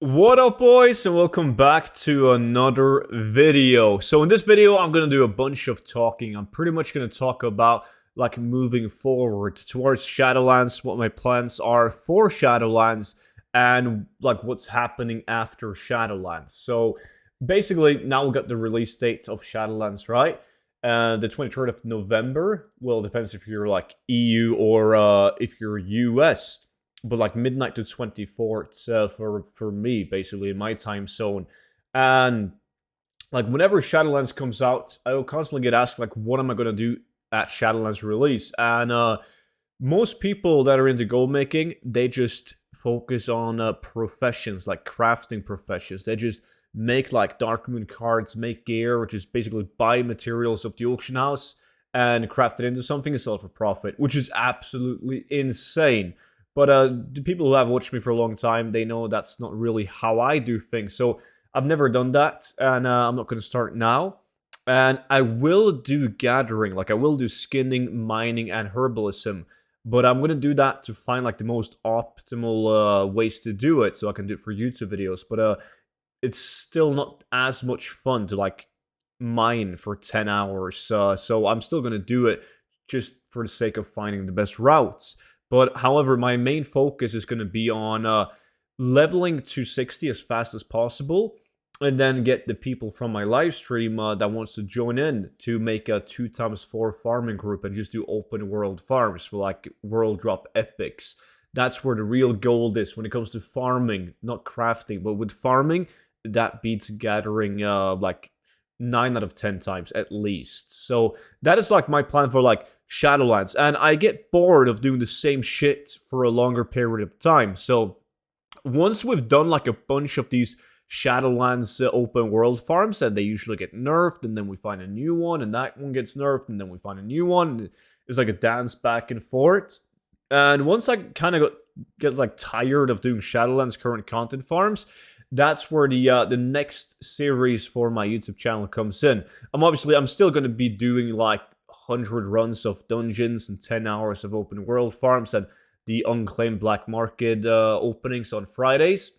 What up, boys, and welcome back to another video. So in this video, I'm going to do a bunch of talking. I'm pretty much going to talk about like moving forward towards Shadowlands, what my plans are for Shadowlands, and like what's happening after Shadowlands. So basically, now we got the release date of Shadowlands, right? The 23rd of November. Well, it depends if you're like EU or if you're US, but like midnight to 24th for me, basically in my time zone. And like whenever Shadowlands comes out, I will constantly get asked like, what am I gonna do at Shadowlands release? And most people that are into gold making, they just focus on professions like crafting professions. They just make like dark moon cards, make gear, which is basically buy materials of the auction house and craft it into something and sell it for profit, which is absolutely insane. But the people who have watched me for a long time, they know that's not really how I do things. So I've never done that, and I'm not going to start now. And I will do gathering, like I will do skinning, mining, and herbalism. But I'm going to do that to find like the most optimal ways to do it, so I can do it for YouTube videos. But it's still not as much fun to like mine for 10 hours. So I'm still going to do it just for the sake of finding the best routes. But however, my main focus is going to be on leveling to 60 as fast as possible, and then get the people from my live stream that wants to join in to make a 2x4 farming group and just do open world farms for like world drop epics. That's where the real gold is when it comes to farming, not crafting. But with farming, that beats gathering like 9 out of 10 times at least. So that is like my plan for like Shadowlands, and I get bored of doing the same shit for a longer period of time. So once we've done like a bunch of these Shadowlands open world farms, and they usually get nerfed, and then we find a new one, and that one gets nerfed, and then we find a new one. It's like a dance back and forth. And once I kind of get like tired of doing Shadowlands current content farms, that's where the next series for my YouTube channel comes in. I'm still going to be doing like 100 runs of dungeons and 10 hours of open world farms and the unclaimed black market openings on Fridays.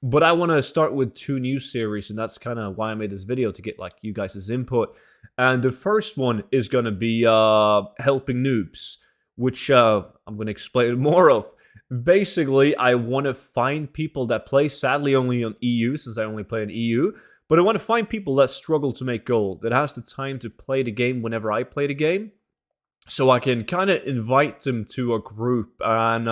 But I want to start with 2 new series, and that's kind of why I made this video, to get like you guys' input. And the first one is going to be helping noobs, which I'm going to explain more of. Basically, I want to find people that play, sadly only on EU, since I only play in EU, but I want to find people that struggle to make gold, that has the time to play the game whenever I play the game, so I can kind of invite them to a group and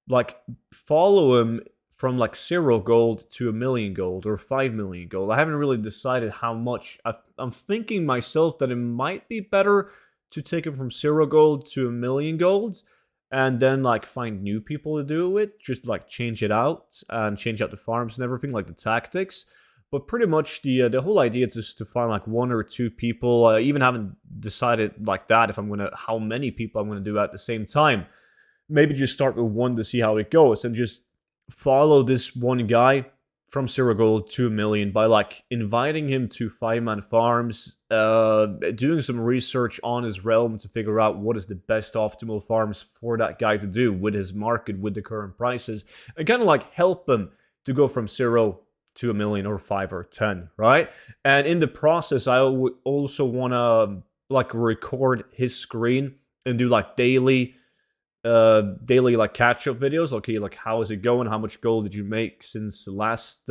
like follow them from like 0 gold to 1,000,000 gold or 5,000,000 gold. I haven't really decided how much. I'm thinking myself that it might be better to take them from 0 gold to 1,000,000 gold, and then like find new people to do it, just like change it out and change out the farms and everything, like the tactics. But pretty much the whole idea is just to find like 1 or 2 people. I even haven't decided like that if how many people I'm gonna do at the same time. Maybe just start with 1 to see how it goes, and just follow this one guy from 0 gold to 1,000,000 by like inviting him to 5-man farms, doing some research on his realm to figure out what is the best optimal farms for that guy to do with his market, with the current prices, and kind of like help him to go from 0 to 1,000,000 or 5 or 10, right? And in the process, I also want to like record his screen and do like daily like catch-up videos. Okay, like how is it going? How much gold did you make since last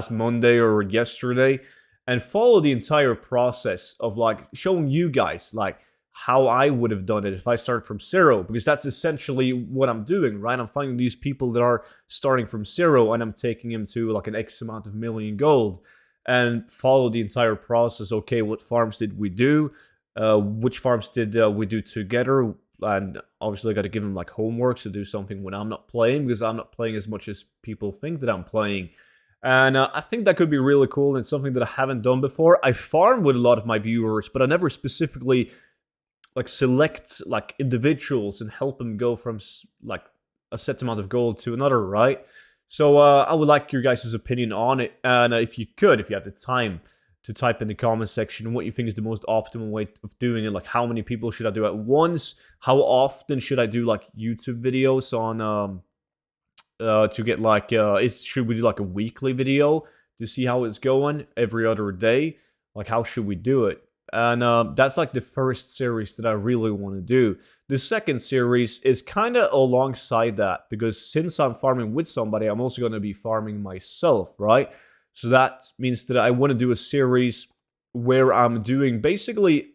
Monday or yesterday? And follow the entire process of like showing you guys like how I would have done it if I started from 0, because that's essentially what I'm doing, right? I'm finding these people that are starting from 0, and I'm taking them to like an X amount of million gold, and follow the entire process. Okay, what farms did we do? Which farms did we do together? And obviously I got to give them like homework to do something when I'm not playing, because I'm not playing as much as people think that I'm playing. And I think that could be really cool, and it's something that I haven't done before. I farm with a lot of my viewers, but I never specifically like select like individuals and help them go from like a set amount of gold to another, right? So I would like your guys' opinion on it, and if you have the time, to type in the comment section what you think is the most optimal way of doing it. Like, how many people should I do at once? How often should I do like YouTube videos to get like should we do like a weekly video to see how it's going every other day? Like how should we do it? And that's like the first series that I really want to do. The second series is kind of alongside that because since I'm farming with somebody, I'm also going to be farming myself, right? So that means that I want to do a series where I'm doing basically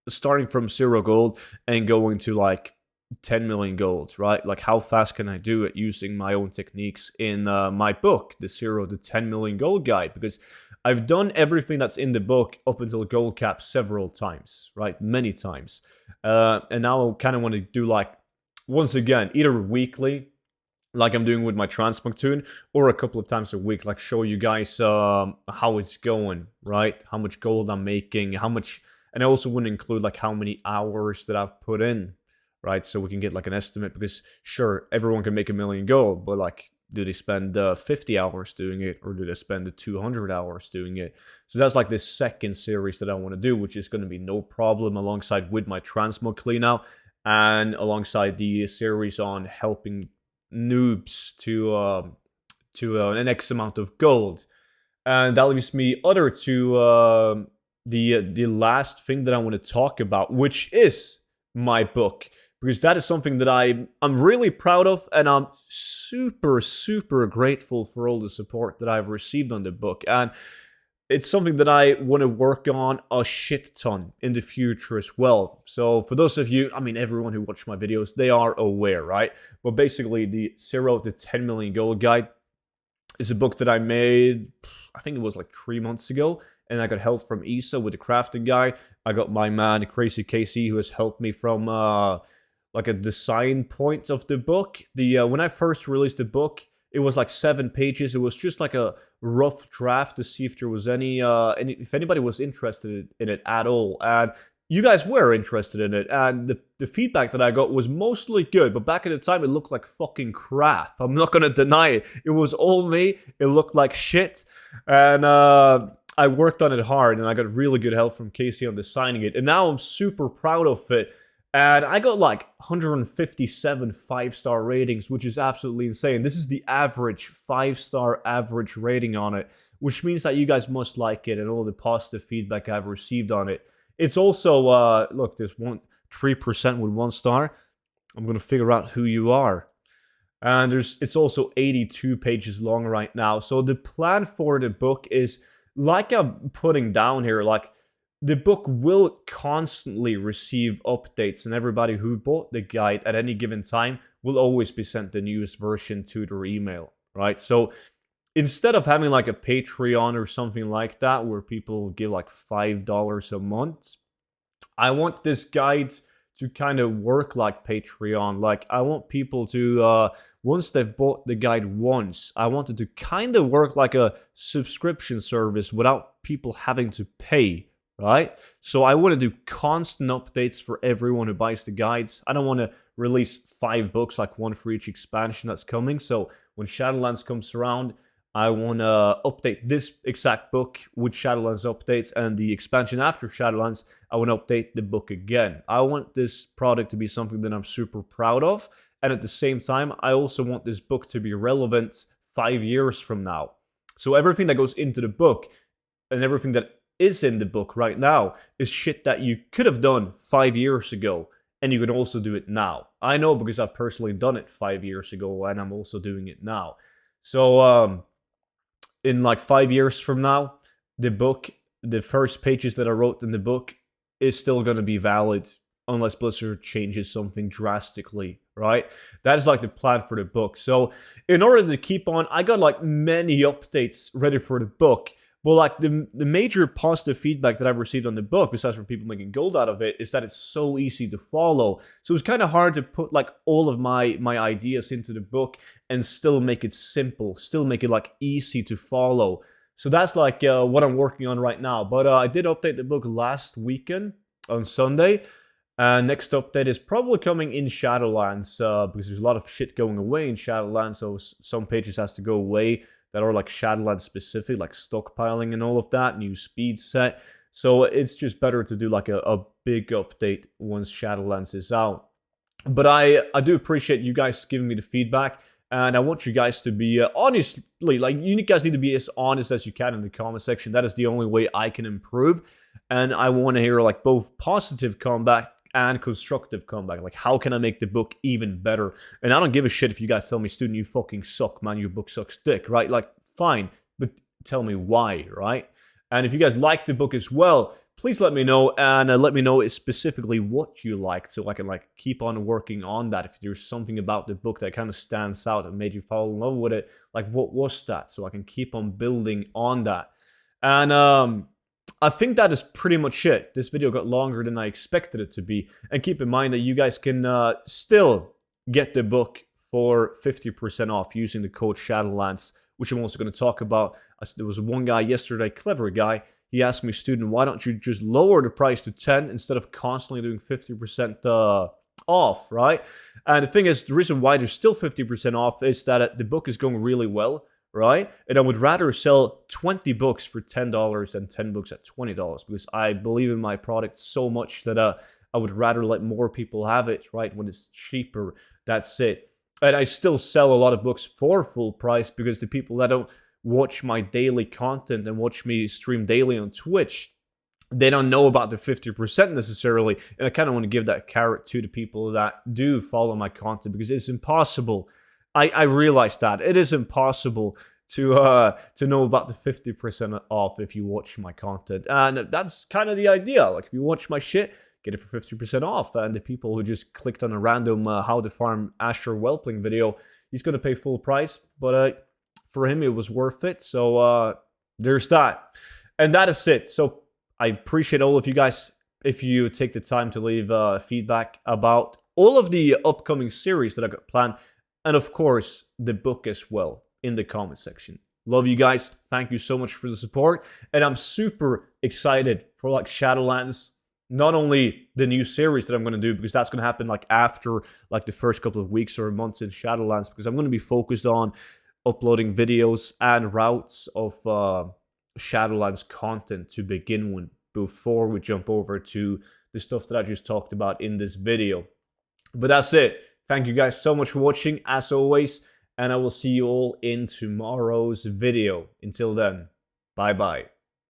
starting from 0 gold and going to like 10 million golds, right? Like how fast can I do it using my own techniques in my book, the 0 to 10 million gold guide? Because I've done everything that's in the book up until gold cap several times, right? Many times. And now I kind of want to do like, once again, either weekly, like I'm doing with my transmog tune, or a couple of times a week, like show you guys how it's going, right? How much gold I'm making, how much, and I also want to include like how many hours that I've put in, right? So we can get like an estimate because sure, everyone can make 1,000,000 gold, but like, do they spend 50 hours doing it or do they spend the 200 hours doing it? So that's like the second series that I want to do, which is going to be no problem alongside with my transmog cleanout and alongside the series on helping noobs to an X amount of gold. And that leaves me other to the last thing that I want to talk about, which is my book, because that is something that I'm really proud of, and I'm super grateful for all the support that I've received on the book. And it's something that I want to work on a shit ton in the future as well. So for those of you, I mean, everyone who watched my videos, they are aware, right? But basically, the 0 to 10 million gold guide is a book that I made, I think it was like 3 months ago, and I got help from Isa with the crafting guy. I got my man Crazy Casey, who has helped me from like a design point of the book. The when I first released the book, it was like 7 pages. It was just like a rough draft to see if there was if anybody was interested in it at all. And you guys were interested in it, and the feedback that I got was mostly good, but back at the time, it looked like fucking crap. I'm not gonna deny it. It was all me. It looked like shit, and I worked on it hard, and I got really good help from Casey on designing it, and now I'm super proud of it. And I got like 157 5-star ratings, which is absolutely insane. This is the average 5-star average rating on it, which means that you guys must like it and all the positive feedback I've received on it. It's also, look, there's 3% with 1 star. I'm going to figure out who you are. And it's also 82 pages long right now. So the plan for the book is, like I'm putting down here, like, the book will constantly receive updates, and everybody who bought the guide at any given time will always be sent the newest version to their email, right? So instead of having like a Patreon or something like that where people give like $5 a month, I want this guide to kind of work like Patreon. Like, I want people to, once they've bought the guide once, I want it to kind of work like a subscription service without people having to pay, right? So I want to do constant updates for everyone who buys the guides. I don't want to release 5 books, like 1 for each expansion that's coming. So when Shadowlands comes around, I want to update this exact book with Shadowlands updates, and the expansion after Shadowlands, I want to update the book again. I want this product to be something that I'm super proud of, and at the same time, I also want this book to be relevant 5 years from now. So everything that goes into the book and everything that is in the book right now is shit that you could have done 5 years ago, and you can also do it now. I know because I've personally done it 5 years ago, and I'm also doing it now. So, in like 5 years from now, the book, the first pages that I wrote in the book is still going to be valid unless Blizzard changes something drastically, right? That is like the plan for the book. So in order to keep on, I got like many updates ready for the book. Well, like the major positive feedback that I've received on the book, besides from people making gold out of it, is that it's so easy to follow. So it's kind of hard to put like all of my ideas into the book and still make it simple, still make it like easy to follow. So that's like what I'm working on right now. But I did update the book last weekend on Sunday. Next update is probably coming in Shadowlands because there's a lot of shit going away in Shadowlands. So some pages has to go away that are like Shadowlands specific, like stockpiling and all of that, new speed set. So it's just better to do like a big update once Shadowlands is out. But I do appreciate you guys giving me the feedback, And I want you guys to be honestly, like, you guys need to be as honest as you can in the comment section. That is the only way I can improve. And I want to hear like both positive comeback and constructive comeback. Like, how can I make the book even better? And I don't give a shit if you guys tell me, Student, you fucking suck, man. Your book sucks dick, right? Like, fine, but tell me why, right? And if you guys like the book as well, please let me know, and let me know specifically what you liked, so I can like keep on working on that. If there's something about the book that kind of stands out and made you fall in love with it, like, what was that? So I can keep on building on that. And I think that is pretty much it. This video got longer than I expected it to be. And keep in mind that you guys can still get the book for 50% off using the code Shadowlands, which I'm also going to talk about. There was one guy yesterday, clever guy. He asked me, Student, why don't you just lower the price to 10 instead of constantly doing 50% off, right? And the thing is, the reason why there's still 50% off is that the book is going really well, right? And I would rather sell 20 books for $10 than 10 books at $20, because I believe in my product so much that I would rather let more people have it, right? When it's cheaper, that's it. And I still sell a lot of books for full price, because the people that don't watch my daily content and watch me stream daily on Twitch, they don't know about the 50% necessarily. And I kind of want to give that carrot to the people that do follow my content, because it's impossible. I realize that it is impossible to know about the 50% off if you watch my content. And that's kind of the idea. Like, if you watch my shit, get it for 50% off. And the people who just clicked on a random how to farm Asher Whelpling video, he's going to pay full price. But for him, it was worth it. So there's that. And that is it. So I appreciate all of you guys if you take the time to leave feedback about all of the upcoming series that I got planned. And of course, the book as well in the comment section. Love you guys. Thank you so much for the support. And I'm super excited for like Shadowlands. Not only the new series that I'm going to do, because that's going to happen like after like the first couple of weeks or months in Shadowlands, because I'm going to be focused on uploading videos and routes of Shadowlands content to begin with, before we jump over to the stuff that I just talked about in this video. But that's it. Thank you guys so much for watching, as always, and I will see you all in tomorrow's video. Until then, bye-bye.